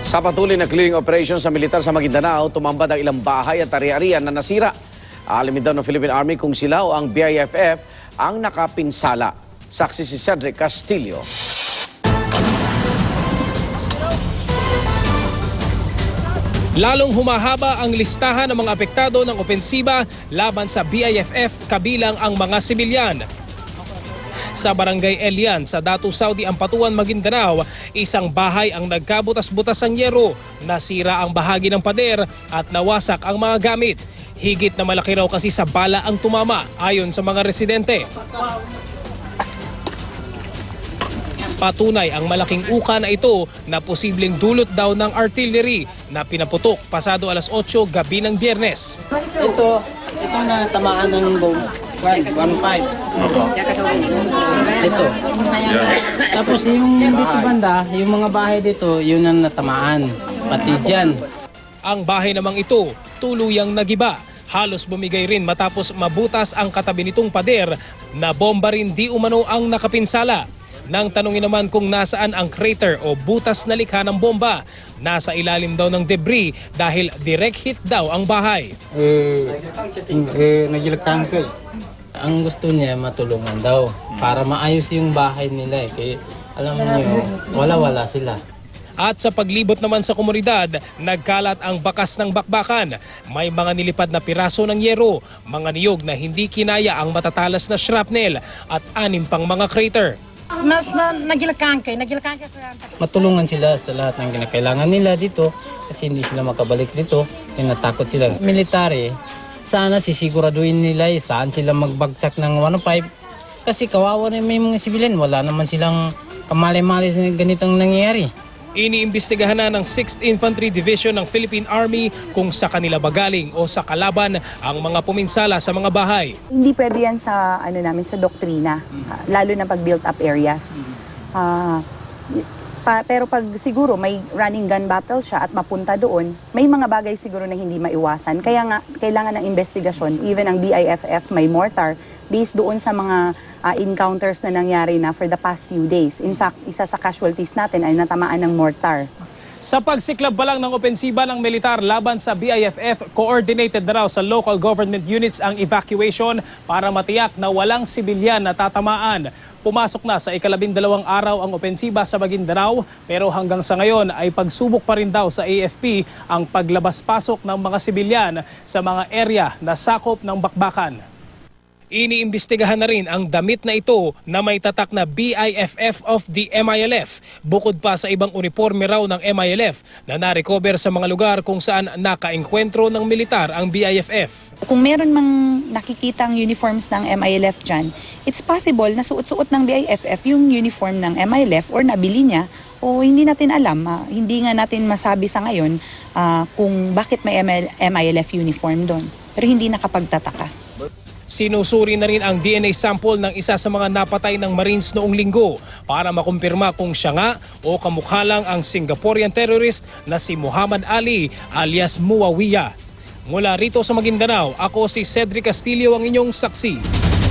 Sa patuloy na clearing operation sa militar sa Maguindanao, tumambad ang ilang bahay at ari-arian na nasira. Alamin daw ng Philippine Army kung sila o ang BIFF ang nakapinsala. Saksi si Cedric Castillo. Lalong humahaba ang listahan ng mga apektado ng opensiba laban sa BIFF kabilang ang mga sibilyan. Sa Barangay Elian sa Datu Saudi Ampatuan, Maguindanao, isang bahay ang nagkabutas-butas ng yero, nasira ang bahagi ng pader at nawasak ang mga gamit. Higit na malaki raw kasi sa bala ang tumama ayon sa mga residente. Patunay ang malaking uka na ito na posibleng dulot daw ng artillery na pinaputok pasado alas 8 gabi ng Biyernes. Ito na tamaan ng bomb. 1.5. Ito. Tapos yung dito banda, yung mga bahay dito, yun ang natamaan. Pati dyan. Ang bahay namang ito, tuluyang nagiba. Halos bumigay rin matapos mabutas ang katabi nitong pader na bomba rin di umano ang nakapinsala. Nang tanungin naman kung nasaan ang crater o butas na likha ng bomba, nasa ilalim daw ng debris dahil direct hit daw ang bahay. Nagilagtangkay. Ang gusto niya matulungan daw para maayos yung bahay nila eh. Kaya alam niyo, wala-wala sila. At sa paglibot naman sa komunidad, nagkalat ang bakas ng bakbakan. May mga nilipad na piraso ng yero, mga niyog na hindi kinaya ang matatalas na shrapnel at 6 pang mga crater. Mas nagilakangkay sa Matulungan sila sa lahat ng kinakailangan nila dito kasi hindi sila makabalik dito. Natakot sila. Military, sana sisiguraduhin nila saan sila magbagsak ng 105 kasi kawawa rin may mga sibilyan. Wala naman silang kamali-mali sa ganitong nangyayari. Iniimbestigahan na ng 6th Infantry Division ng Philippine Army kung sa kanila ba galing o sa kalaban ang mga puminsala sa mga bahay. Hindi pwede yan sa namin sa doktrina, lalo na pag built up areas. Pero pag siguro may running gun battle siya at mapunta doon, may mga bagay siguro na hindi maiwasan. Kaya nga kailangan ng investigasyon. Even ang BIFF may mortar based doon sa mga encounters na nangyari na for the past few days. In fact, isa sa casualties natin ay natamaan ng mortar. Sa pagsiklab pa lang ng opensiba ng militar laban sa BIFF, coordinated na raw sa local government units ang evacuation para matiyak na walang sibilyan na tatamaan. Pumasok na sa ika-12 araw ang opensiba sa Maguindanao pero hanggang sa ngayon ay pagsubok pa rin daw sa AFP ang paglabas-pasok ng mga sibilyan sa mga area na sakop ng bakbakan. Iniimbestigahan na rin ang damit na ito na may tatak na BIFF of the MILF, bukod pa sa ibang uniforme raw ng MILF na narecover sa mga lugar kung saan nakaengkwentro ng militar ang BIFF. Kung meron mang nakikitang uniforms ng MILF dyan, it's possible na suot-suot ng BIFF yung uniform ng MILF or nabili niya o hindi natin alam. Hindi nga natin masabi sa ngayon kung bakit may MILF uniform doon. Pero hindi nakapagtataka. Sinusuri na rin ang DNA sample ng isa sa mga napatay ng Marines noong linggo para makumpirma kung siya nga o kamukha lang ang Singaporean terrorist na si Muhammad Ali alias Muawiya. Mula rito sa Maguindanao, ako si Cedric Castillo ang inyong saksi.